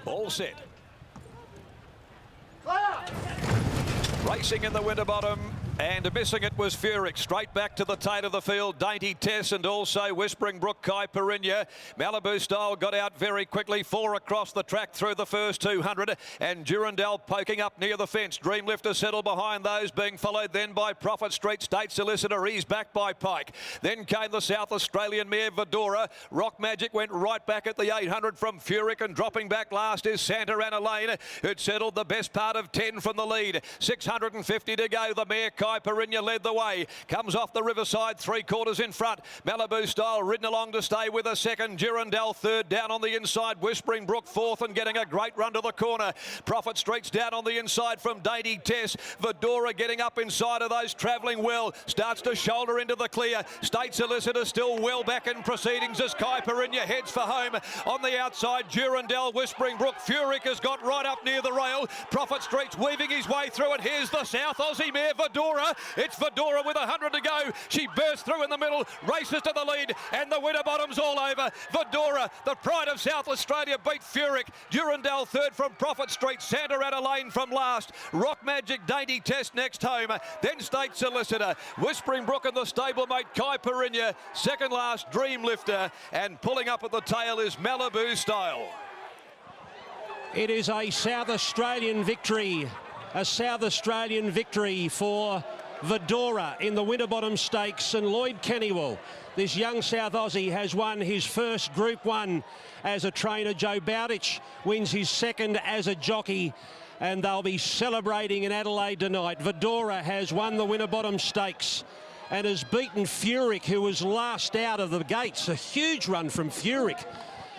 All set. Racing in the Winterbottom, and missing it was Furyk. Straight back to the tail of the field, Dainty Tess, and also Whispering Brook, Caipirinha. Malibu Style got out very quickly, 4 across the track through the first 200, and Durandal poking up near the fence. Dreamlifter settled behind those, being followed then by Prophet Street. State Solicitor eased back by Pike. Then came the South Australian mare Vidora. Rock Magic went right back at the 800 from Furyk, and dropping back last is Santa Ana Lane. It settled the best part of 10 from the lead. 650 to go. The mare Caipirinha led the way. Comes off the Riverside, 3/4 in front. Malibu Style ridden along to stay with a second. Durandal third down on the inside. Whispering Brook fourth and getting a great run to the corner. Prophet Street's down on the inside from Dainty Tess. Vidora getting up inside of those, travelling well. Starts to shoulder into the clear. State Solicitor still well back in proceedings as Caipirinha heads for home. On the outside, Durandal, Whispering Brook. Furyk has got right up near the rail. Prophet Street's weaving his way through it. Here's the South Aussie mare Vidora. It's Vidora with 100 to go. She bursts through in the middle, races to the lead, and the Winterbottom's all over. Vidora, the pride of South Australia, beat Furyk. Durandal third from Prophet Street. Santa Ana Lane from last. Rock Magic, Dainty Test next home. Then State Solicitor. Whispering Brook and the stablemate Caipirinha. Second last, Dreamlifter. And pulling up at the tail is Malibu Style. It is a South Australian victory. A South Australian victory for Vidora in the Winterbottom Stakes, and Lloyd Kennywell, this young South Aussie, has won his first Group 1 as a trainer. Joe Bowditch wins his second as a jockey, and they'll be celebrating in Adelaide tonight. Vidora has won the Winterbottom Stakes and has beaten Furyk, who was last out of the gates. A huge run from Furyk,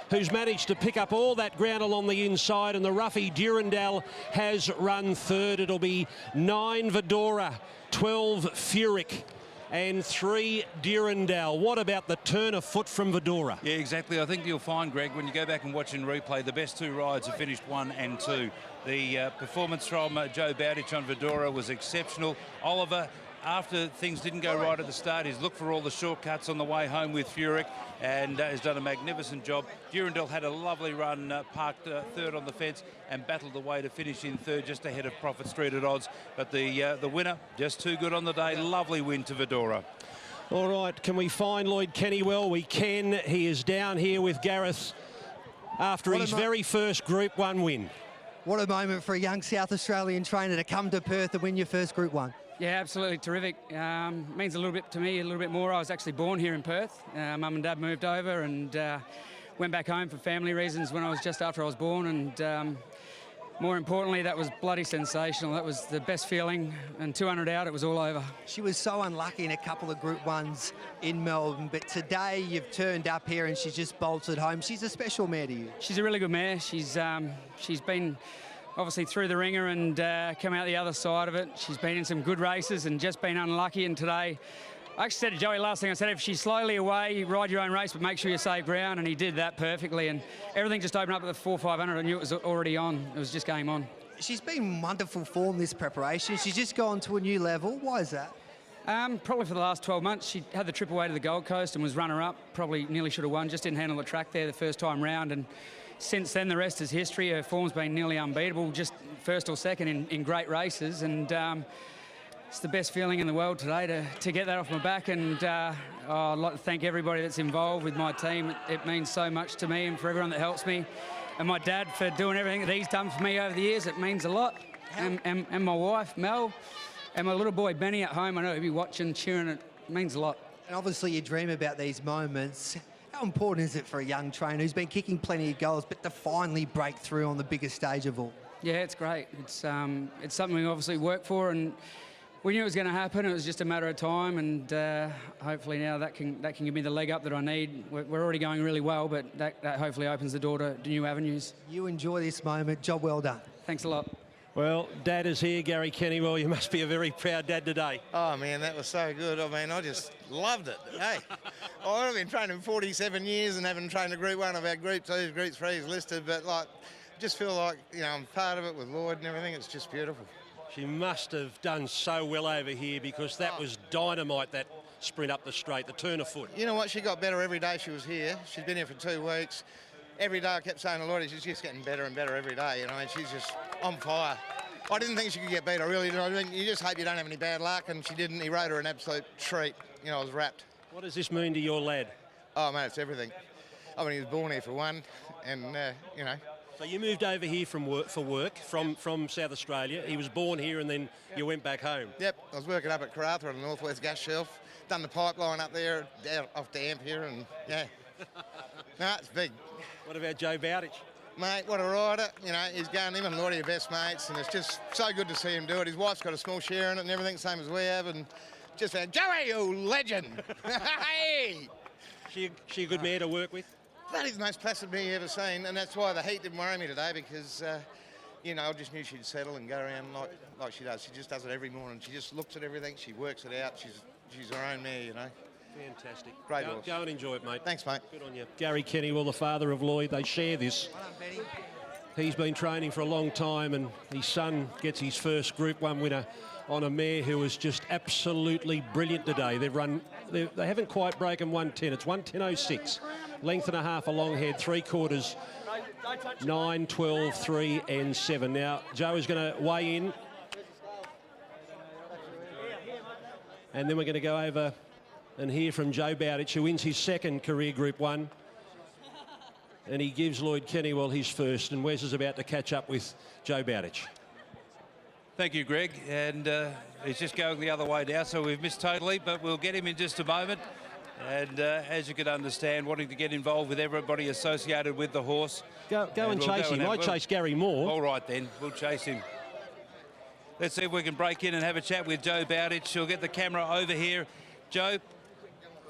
who's managed to pick up all that ground along the inside, and the roughie Durandal has run third. It'll be 9 Vidora, 12 Furyk, and 3 Durandal. What about the turn of foot from Vidora? Yeah, exactly. I think you'll find, Greg, when you go back and watch in replay, the best 2 rides have finished 1 and 2. The performance from Joe Bowditch on Vidora was exceptional. Oliver, after things didn't go right at the start, he's looked for all the shortcuts on the way home with Furyk and has done a magnificent job. Durandal had a lovely run, parked third on the fence and battled the way to finish in third, just ahead of Prophet Street at odds. But the winner, just too good on the day. Lovely win to Vidora. All right, can we find Lloyd Kennywell? We can. He is down here with Gareth after his very first Group 1 win. What a moment for a young South Australian trainer to come to Perth and win your first Group 1. Yeah, absolutely terrific. Means a little bit to me, a little bit more. I was actually born here in Perth. Mum and Dad moved over and went back home for family reasons when I was just after I was born. And more importantly, that was bloody sensational. That was the best feeling. And 200 out, it was all over. She was so unlucky in a couple of Group 1s in Melbourne, but today you've turned up here and she's just bolted home. She's a special mare to you. She's a really good mare. She's been obviously through the ringer and come out the other side of it. She's been in some good races and just been unlucky. And today, I actually said to Joey last thing, I said, if she's slowly away, you ride your own race, but make sure you save ground. And he did that perfectly. And everything just opened up at the 4-500. I knew it was already on. It was just game on. She's been in wonderful form this preparation. She's just gone to a new level. Why is that? Probably for the last 12 months. She had the trip away to the Gold Coast and was runner-up. Probably nearly should have won. Just didn't handle the track there the first time round. And since then, the rest is history. Her form's been nearly unbeatable, just first or second in great races. And it's the best feeling in the world today to get that off my back. And I'd like to thank everybody that's involved with my team. It means so much to me and for everyone that helps me. And my dad for doing everything that he's done for me over the years. It means a lot. And my wife, Mel, and my little boy, Benny, at home. I know he'll be watching, cheering. It means a lot. And obviously you dream about these moments. How important is it for a young trainer who's been kicking plenty of goals, but to finally break through on the biggest stage of all? Yeah, it's great. It's something we obviously work for, and we knew it was going to happen. It was just a matter of time, and hopefully now that can give me the leg up that I need. We're already going really well, but that hopefully opens the door to new avenues. You enjoy this moment. Job well done. Thanks a lot. Well, Dad is here, Gary Kennywell. You must be a very proud dad today. Oh, man, that was so good. I mean, I just loved it. Hey, I've been training 47 years and haven't trained a Group 1. I've had Group 2s, Group 3s listed, but, like, just feel like, you know, I'm part of it with Lloyd and everything. It's just beautiful. She must have done so well over here because that was dynamite, that sprint up the straight, the turn of foot. You know what? She got better every day she was here. She's been here for 2 weeks. every day I kept saying to Lloydie, she's just getting better and better every day, you know, and she's just on fire. I didn't think she could get beat, I really didn't. I mean, you just hope you don't have any bad luck, and she didn't. He rode her an absolute treat. You know, I was wrapped. What does this mean to your lad? Oh, mate, it's everything. I mean, he was born here for one, and, you know. So you moved over here from work from South Australia. He was born here and then you went back home. Yep, I was working up at Karratha on the Northwest Gas Shelf, done the pipeline up there, down off Damp here, and yeah. No, it's big. What about Joe Bowditch? Mate, what a rider. You know, he's going, him and Lloydie are best mates, and it's just so good to see him do it. His wife's got a small share in it and everything, same as we have, and just found, Joey, you legend! Hey! She a good mare to work with? That is the most placid mare you've ever seen, and that's why the heat didn't worry me today, because, you know, I just knew she'd settle and go around like she does. She just does it every morning. She just looks at everything, she works it out, she's her own mare, you know. Fantastic. Great horse. Go and enjoy it, mate. Thanks, mate. Good on you. Gary Kennywell, the father of Lloyd, they share this. Well done, Benny. He's been training for a long time, and his son gets his first Group 1 winner on a mare who was just absolutely brilliant today. They haven't quite broken 110. It's 110.06. Length and a half, a long head, 3/4, 9, 12, 3 and 7. Now, Joe is going to weigh in. And then we're going to go over and hear from Joe Bowditch, who wins his second career Group 1. And he gives Lloyd Kennywell his first, and Wes is about to catch up with Joe Bowditch. Thank you, Greg. And he's just going the other way now, so we've missed totally, but we'll get him in just a moment. And as you can understand, wanting to get involved with everybody associated with the horse. Go and chase him. I chase Gary Moore. All right, then. We'll chase him. Let's see if we can break in and have a chat with Joe Bowditch. She'll get the camera over here. Joe,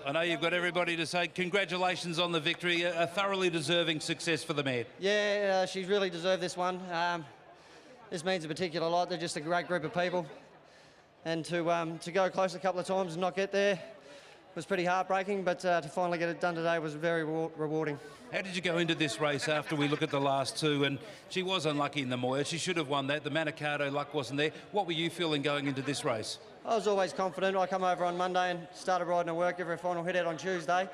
I know you've got everybody to say congratulations on the victory, a thoroughly deserving success for the mare. Yeah, she's really deserved this one. This means a particular lot. They're just a great group of people. And to go close a couple of times and not get there was pretty heartbreaking, but to finally get it done today was very rewarding. How did you go into this race after we look at the last two? And she was unlucky in the Moya. She should have won that. The Manikato luck wasn't there. What were you feeling going into this race? I was always confident. I come over on Monday and started riding her work every final hit out on Tuesday.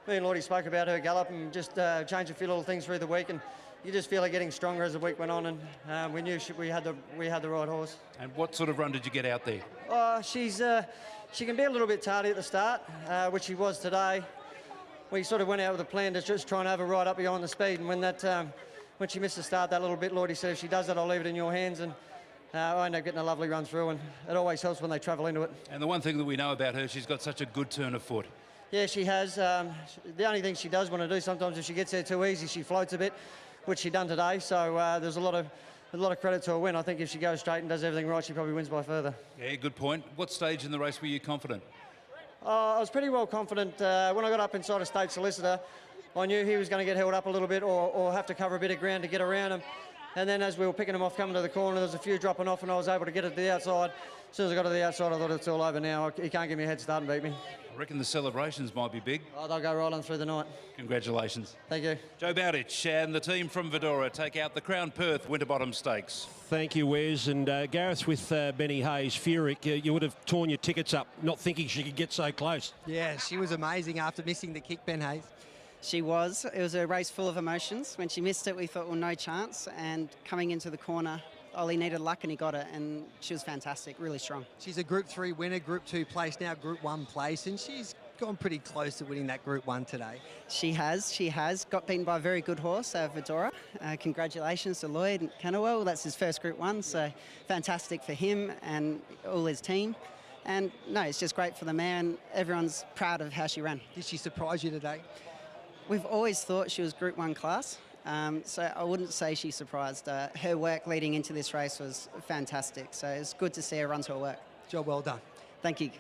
Me and Lloydie spoke about her gallop and just changed a few little things through the week, and you just feel her getting stronger as the week went on, and we knew we had the right horse. And what sort of run did you get out there? She can be a little bit tardy at the start, which she was today. We sort of went out with a plan to just try and have her right up behind the speed, and when she missed the start that little bit, Lloydie said, if she does that, I'll leave it in your hands, and I ended up getting a lovely run through, and it always helps when they travel into it. And the one thing that we know about her, she's got such a good turn of foot. Yeah, she has. The only thing she does want to do sometimes, if she gets there too easy, she floats a bit, which she done today. So there's a lot of credit to her win. I think if she goes straight and does everything right, she probably wins by further. Yeah, good point. What stage in the race were you confident? I was pretty well confident. When I got up inside a state solicitor, I knew he was going to get held up a little bit or have to cover a bit of ground to get around him. And then as we were picking him off coming to the corner, there was a few dropping off and I was able to get it to the outside. As soon as I got to the outside, I thought it's all over now. He can't give me a head start and beat me. I reckon the celebrations might be big. Oh, they'll go right on through the night. Congratulations. Thank you. Joe Bowditch and the team from Vidora take out the Crown Perth Winterbottom Stakes. Thank you, Wes. And Gareth with Benny Hayes. Furyk, you would have torn your tickets up, not thinking she could get so close. Yeah, she was amazing after missing the kick, Ben Hayes. She was. It was a race full of emotions. When she missed it, we thought, well, no chance. And coming into the corner, Ollie needed luck and he got it. And she was fantastic, really strong. She's a Group 3 winner, Group 2 place, now Group 1 place, and she's gone pretty close to winning that Group 1 today. She has. Got beaten by a very good horse, Vidora. Congratulations to Lloyd Kennywell. That's his first Group 1, so fantastic for him and all his team. And no, it's just great for the mare and everyone's proud of how she ran. Did she surprise you today? We've always thought she was Group 1 class, so I wouldn't say she surprised. Her work leading into this race was fantastic, so it's good to see her run to her work. Job well done. Thank you.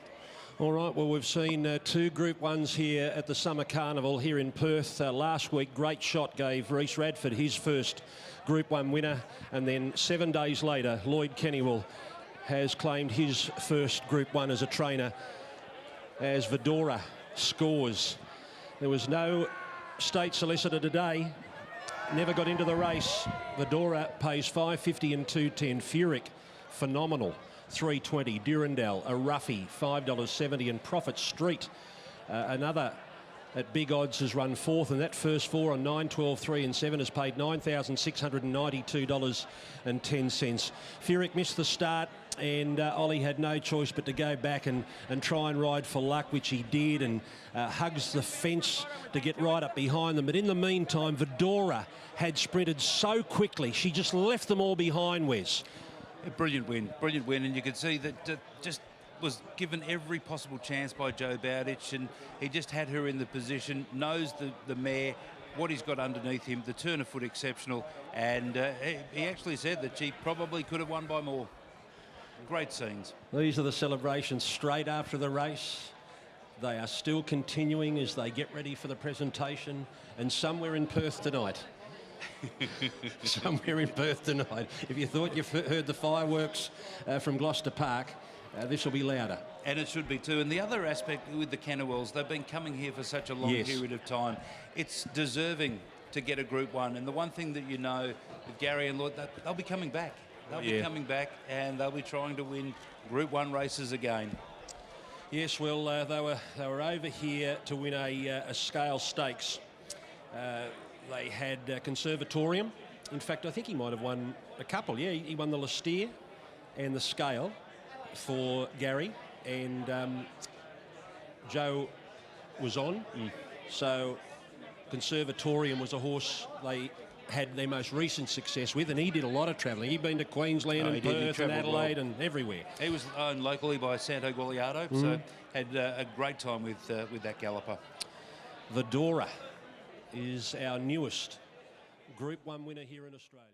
All right, well, we've seen two Group 1s here at the Summer Carnival here in Perth. Last week, Great Shot gave Reece Radford his first Group 1 winner, and then 7 days later, Lloyd Kennywell has claimed his first Group 1 as a trainer as Vidora scores. There was no state solicitor today, never got into the race. Vidora pays $5.50 and $2.10. Furyk, phenomenal, $3.20. Durandal, a roughie, $5.70. And Prophet Street, another at big odds has run fourth, and that first four on 9, 12, 3 and 7 has paid $9,692.10. Furyk missed the start, and Ollie had no choice but to go back and try and ride for luck, which he did, and hugs the fence to get right up behind them. But in the meantime, Vidora had sprinted so quickly, she just left them all behind, Wes. A brilliant win, and you could see that just was given every possible chance by Joe Bowditch, and he just had her in the position, knows the mare, what he's got underneath him, the turn of foot exceptional, and he actually said that she probably could have won by more. Great scenes. These are the celebrations straight after the race. They are still continuing as they get ready for the presentation, and somewhere in Perth tonight. Somewhere in Perth tonight. If you thought you heard the fireworks from Gloucester Park, this will be louder. And it should be too. And the other aspect with the Kennewells, they've been coming here for such a long period of time. It's deserving to get a Group 1. And the one thing that you know with Gary and Lloyd, they'll be coming back. They'll be coming back, and they'll be trying to win Group 1 races again. Yes, well, they were over here to win a scale stakes. They had Conservatorium. In fact, I think he might have won a couple. Yeah, he won the Lestier and the scale for Gary, and Joe was on. So Conservatorium was a horse they had their most recent success with, and he did a lot of travelling. He'd been to Queensland and Perth and Adelaide and everywhere. He was owned locally by Santo Guglielmo, so had a great time with that galloper. Vidora is our newest Group 1 winner here in Australia.